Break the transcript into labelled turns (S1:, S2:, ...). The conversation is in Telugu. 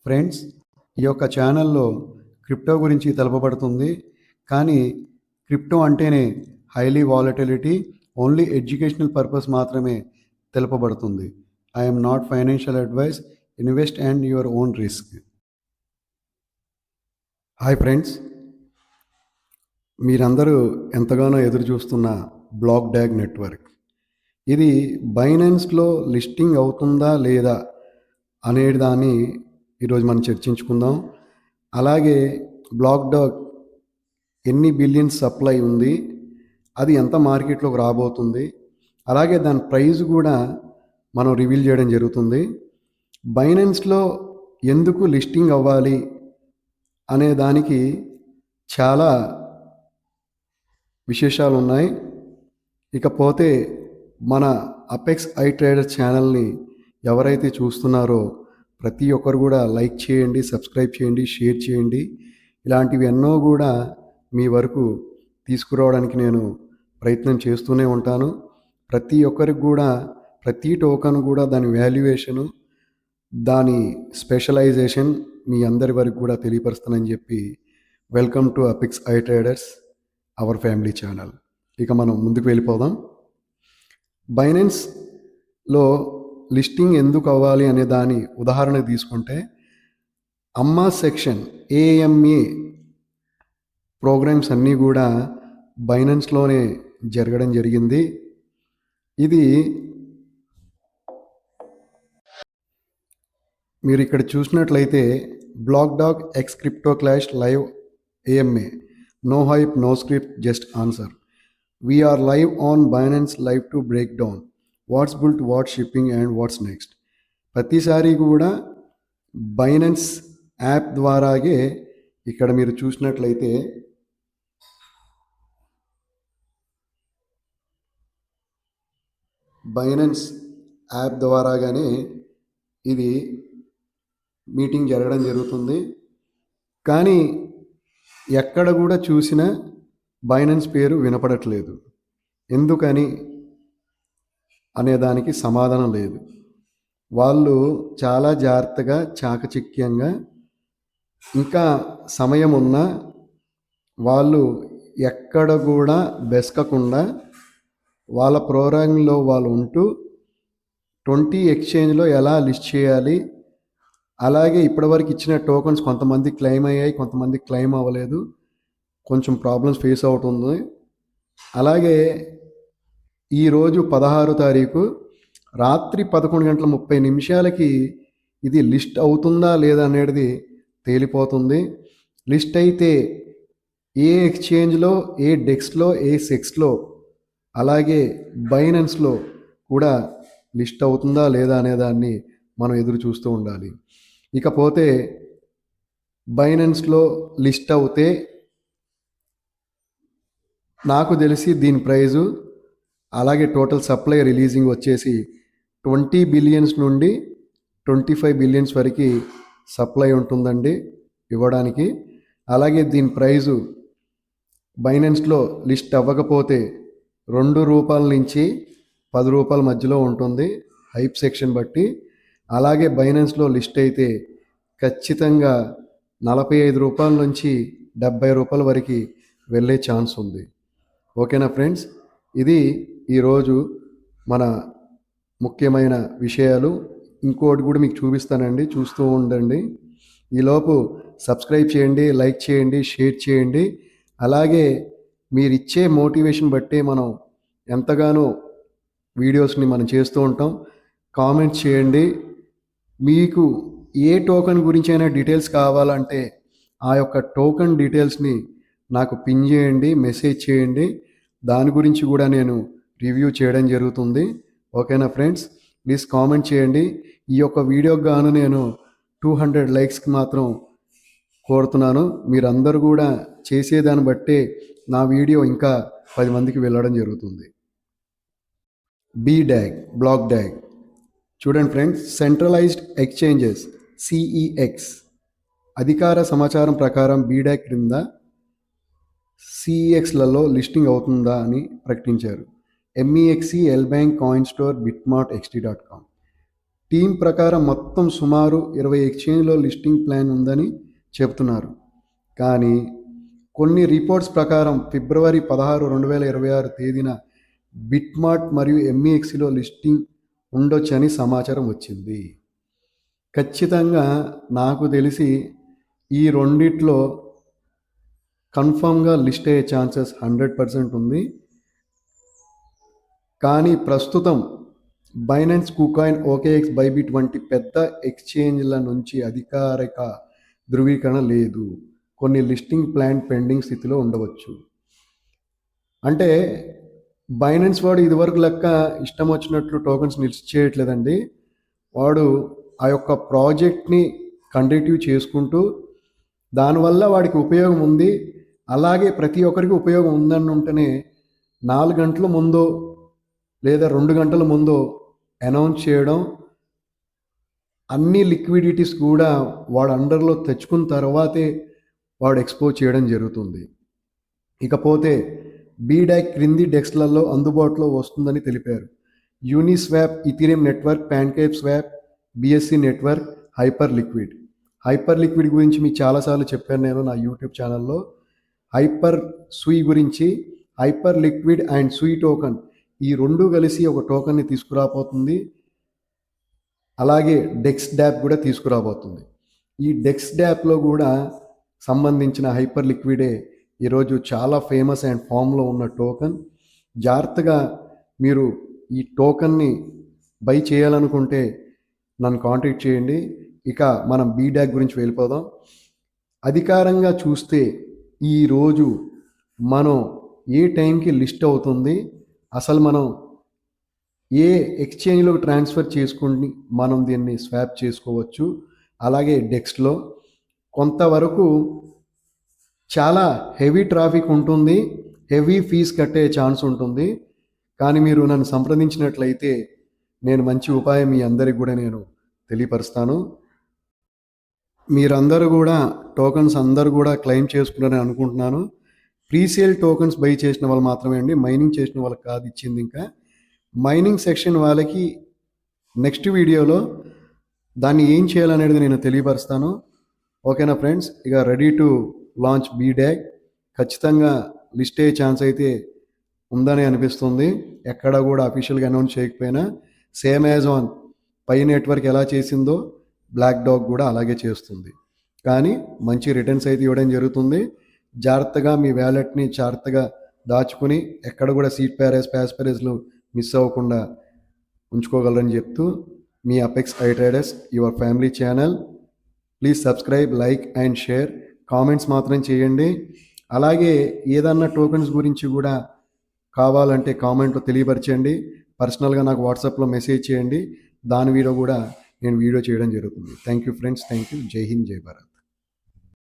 S1: ఫ్రెండ్స్, ఈ యొక్క ఛానల్లో క్రిప్టో గురించి తెలుపబడుతుంది. కానీ క్రిప్టో అంటేనే highly volatility, only educational purpose మాత్రమే తెలుపబడుతుంది. I am not financial advice. Invest and your own risk. Hi friends, మీరందరూ ఎంతగానో ఎదురు చూస్తున్న బ్లాక్ డాగ్ నెట్వర్క్. ఇది బైనాన్స్లో లిస్టింగ్ అవుతుందా లేదా అనేది దాన్ని ఈరోజు మనం చర్చించుకుందాం. అలాగే బ్లాక్ డాగ్ ఎన్ని బిలియన్స్ సప్లై ఉంది, అది ఎంత మార్కెట్లోకి రాబోతుంది, అలాగే దాని ప్రైస్ కూడా మనం రివీల్ చేయడం జరుగుతుంది. బైనాన్స్లో ఎందుకు లిస్టింగ్ అవ్వాలి అనే దానికి చాలా విశేషాలు ఉన్నాయి. ఇకపోతే మన అపెక్స్ ఐ ట్రేడర్ ఛానల్ని ఎవరైతే చూస్తున్నారో ప్రతి ఒక్కరు కూడా లైక్ చేయండి, సబ్స్క్రైబ్ చేయండి, షేర్ చేయండి. ఇలాంటివి ఎన్నో కూడా మీ వరకు తీసుకురావడానికి నేను ప్రయత్నం చేస్తూనే ఉంటాను. ప్రతి ఒక్కరికి కూడా ప్రతి టోకన్ కూడా దాని వాల్యుయేషను, దాని స్పెషలైజేషన్ మీ అందరి వరకు కూడా తెలియపరుస్తానని చెప్పి welcome to apex I traders, our family channel. ఇక మనం ముందుకు వెళ్ళిపోదాం. బైనాన్స్లో లిస్టింగ్ ఎందుకు అవ్వాలి అనే దాని ఉదాహరణ తీసుకుంటే, అమ్మా సెక్షన్ ఏఎంఏ ప్రోగ్రామ్స్ అన్నీ కూడా బైనాన్స్లోనే జరగడం జరిగింది. ఇది మీరు ఇక్కడ చూసినట్లయితే black dog X crypto clash live AMA, no hype, no script, just answer. We are live on Binance Live to break down what's built, what's shipping and what's next. ప్రతిసారి కూడా బైనాన్స్ యాప్ ద్వారాగే ఇక్కడ మీరు చూసినట్లయితే బైనాన్స్ యాప్ ద్వారాగానే ఇది మీటింగ్ జరగడం జరుగుతుంది. కానీ ఎక్కడ కూడా చూసినా బైనాన్స్ పేరు వినపడట్లేదు. ఎందుకని అనేదానికి సమాధానం లేదు. వాళ్ళు చాలా జాగ్రత్తగా, చాకచక్యంగా, ఇంకా సమయం ఉన్నా వాళ్ళు ఎక్కడ కూడా బెసకకుండా వాళ్ళ ప్రోగ్రామింగ్లో వాళ్ళు ఉంటూ 20 ఎక్స్చేంజ్లో ఎలా లిస్ట్ చేయాలి, అలాగే ఇప్పటివరకు ఇచ్చిన టోకన్స్ కొంతమంది క్లెయిమ్ అయ్యాయి, కొంతమంది క్లెయిమ్ అవ్వలేదు, కొంచెం ప్రాబ్లమ్స్ ఫేస్ అవుతుంది. అలాగే ఈరోజు 16వ తారీఖు రాత్రి 11:30 ఇది లిస్ట్ అవుతుందా లేదా అనేది తేలిపోతుంది. లిస్ట్ అయితే ఏ ఎక్స్చేంజ్లో, ఏ డెక్స్లో, ఏ సెక్స్లో, అలాగే బైనాన్స్లో కూడా లిస్ట్ అవుతుందా లేదా అనేదాన్ని మనం ఎదురు చూస్తూ ఉండాలి. ఇకపోతే బైనాన్స్లో లిస్ట్ అవుతే నాకు తెలిసి దీని ప్రైజు, అలాగే టోటల్ సప్లై రిలీజింగ్ వచ్చేసి 20 బిలియన్స్ నుండి 25 బిలియన్స్ వరకు సప్లై ఉంటుందండి ఇవ్వడానికి. అలాగే దీని ప్రైజు బైనాన్స్లో లిస్ట్ అవ్వకపోతే ₹2 నుంచి ₹10 మధ్యలో ఉంటుంది, హైప్ సెక్షన్ బట్టి. అలాగే బైనాన్స్లో లిస్ట్ అయితే ఖచ్చితంగా ₹45 నుంచి ₹70 వరకు వెళ్ళే ఛాన్స్ ఉంది. ఓకేనా ఫ్రెండ్స్, ఇది ఈరోజు మన ముఖ్యమైన విషయాలు. ఇంకోటి కూడా మీకు చూపిస్తానండి, చూస్తూ ఉండండి. ఈలోపు సబ్స్క్రైబ్ చేయండి, లైక్ చేయండి, షేర్ చేయండి. అలాగే మీరు ఇచ్చే మోటివేషన్ బట్టే మనం ఎంతగానో వీడియోస్ని మనం చేస్తూ ఉంటాం. కామెంట్స్ చేయండి. మీకు ఏ టోకెన్ గురించి అయినా డీటెయిల్స్ కావాలంటే ఆ యొక్క టోకెన్ డీటెయిల్స్ని నాకు పిన్ చేయండి, మెసేజ్ చేయండి. దాని గురించి కూడా నేను రివ్యూ చేయడం జరుగుతుంది. ఓకేనా ఫ్రెండ్స్, ప్లీజ్ కామెంట్ చేయండి. ఈ యొక్క వీడియోకి గాను నేను 200 లైక్స్కి మాత్రం కోరుతున్నాను. మీరందరూ కూడా చేసేదాన్ని బట్టే నా వీడియో ఇంకా 10 మందికి వెళ్ళడం జరుగుతుంది. BDAG, black dog. చూడండి ఫ్రెండ్స్, సెంట్రలైజ్డ్ ఎక్స్చేంజెస్ CEX అధికార సమాచారం ప్రకారం BDAG క్రింద CEXలలో లిస్టింగ్ అవుతుందా అని ప్రకటించారు. MEXC, LBank, coin store, BitMart, XT.com. Team ప్రకారం మొత్తం సుమారు 20 ఎక్స్చేంజ్లో లిస్టింగ్ ప్లాన్ ఉందని చెప్తున్నారు. కానీ కొన్ని రిపోర్ట్స్ ప్రకారం ఫిబ్రవరి 16, 2026 తేదీన బిట్మార్ట్ మరియు ఎంఈఎక్స్లో లిస్టింగ్ ఉండొచ్చని సమాచారం వచ్చింది. ఖచ్చితంగా నాకు తెలిసి ఈ రెండిట్లో కన్ఫామ్గా లిస్ట్ అయ్యే ఛాన్సెస్ 100% ఉంది. కానీ ప్రస్తుతం బైనాన్స్, కుకాయిన్, ఓకేఎక్స్, బైబిట్ వంటి పెద్ద ఎక్స్చేంజ్ల నుంచి అధికారిక ధృవీకరణ లేదు. కొన్ని లిస్టింగ్ ప్లాన్ పెండింగ్ స్థితిలో ఉండవచ్చు. అంటే బైనాన్స్ వాడు ఇదివరకు లెక్క ఇష్టం వచ్చినట్లు టోకన్స్ లిస్ట్ చేయట్లేదండి. వాడు ఆ యొక్క ప్రాజెక్ట్ని కంటిన్యూ చేసుకుంటూ దానివల్ల వాడికి ఉపయోగం ఉంది, అలాగే ప్రతి ఒక్కరికి ఉపయోగం ఉందని ఉంటేనే 4 గంటల ముందో లేదా 2 గంటల ముందో అనౌన్స్ చేయడం, అన్ని లిక్విడిటీస్ కూడా వాడు అండర్లో తెచ్చుకున్న తర్వాతే వాడు ఎక్స్పోజ్ చేయడం జరుగుతుంది. ఇకపోతే బీడాక్ క్రింది డెక్స్లలో అందుబాటులో వస్తుందని తెలిపారు. Uniswap, Ethereum network, pancake swap, BSc network, hyper liquid గురించి మీకు చాలాసార్లు చెప్పాను నేను నా యూట్యూబ్ ఛానల్లో. హైపర్ సూయి గురించి, హైపర్ లిక్విడ్ అండ్ సూయి టోకన్ ఈ రెండు కలిసి ఒక టోకన్ని తీసుకురాబోతుంది. అలాగే డెక్స్ డ్యాప్ కూడా తీసుకురాబోతుంది. ఈ డెక్స్ డ్యాప్లో కూడా సంబంధించిన హైపర్ లిక్విడే ఈరోజు చాలా ఫేమస్ అండ్ ఫామ్లో ఉన్న టోకన్. జాగ్రత్తగా మీరు ఈ టోకన్ని బై చేయాలనుకుంటే నన్ను కాంటాక్ట్ చేయండి. ఇక మనం బీడాక్ గురించి వెళ్ళిపోదాం. అధికారంగా చూస్తే ఈరోజు మనం ఏ టైంకి లిస్ట్ అవుతుంది, అసలు మనం ఏ ఎక్స్చేంజ్లోకి ట్రాన్స్ఫర్ చేసుకుని మనం దీన్ని స్వాప్ చేసుకోవచ్చు. అలాగే డెక్స్లో కొంతవరకు చాలా హెవీ ట్రాఫిక్ ఉంటుంది, హెవీ ఫీజ్ కట్టే ఛాన్స్ ఉంటుంది. కానీ మీరు నన్ను సంప్రదించినట్లయితే నేను మంచి ఉపాయం మీ అందరికి కూడా నేను తెలియపరుస్తాను. మీరందరూ కూడా టోకన్స్ అందరూ కూడా క్లెయిమ్ చేసుకున్నారని అనుకుంటున్నాను. ప్రీసేల్ టోకన్స్ బై చేసిన వాళ్ళు మాత్రమే అండి, మైనింగ్ చేసిన వాళ్ళకి కాదు ఇచ్చింది. ఇంకా మైనింగ్ సెక్షన్ వాళ్ళకి నెక్స్ట్ వీడియోలో దాన్ని ఏం చేయాలనేది నేను తెలియపరుస్తాను. ఓకేనా ఫ్రెండ్స్? ఇక రెడీ టు లాంచ్ బీడాక్. ఖచ్చితంగా లిస్ట్ అయ్యే ఛాన్స్ అయితే ఉందని అనిపిస్తుంది. ఎక్కడ కూడా అఫీషియల్గా అనౌన్స్ చేయకపోయినా same as on pi network ఎలా చేసిందో బ్లాక్ డాగ్ కూడా అలాగే చేస్తుంది. కానీ మంచి రిటర్న్స్ అయితే ఇవ్వడం జరుగుతుంది. జాగ్రత్తగా మీ వ్యాలెట్ని జాగ్రత్తగా దాచుకుని ఎక్కడ కూడా సీట్ ప్యారేజ్లు మిస్ అవ్వకుండా ఉంచుకోగలరని చెప్తూ మీ Apex I traders, your family channel. Please subscribe, like and share. Comments మాత్రం చేయండి. అలాగే ఏదన్నా టోకెన్స్ గురించి కూడా కావాలంటే కామెంట్లో తెలియపరచండి. పర్సనల్గా నాకు వాట్సాప్లో మెసేజ్ చేయండి. దాని వీడియో కూడా నేను వీడియో చేయడం జరుగుతుంది. Thank you friends, thank you. జై హింద్, జై భారత్.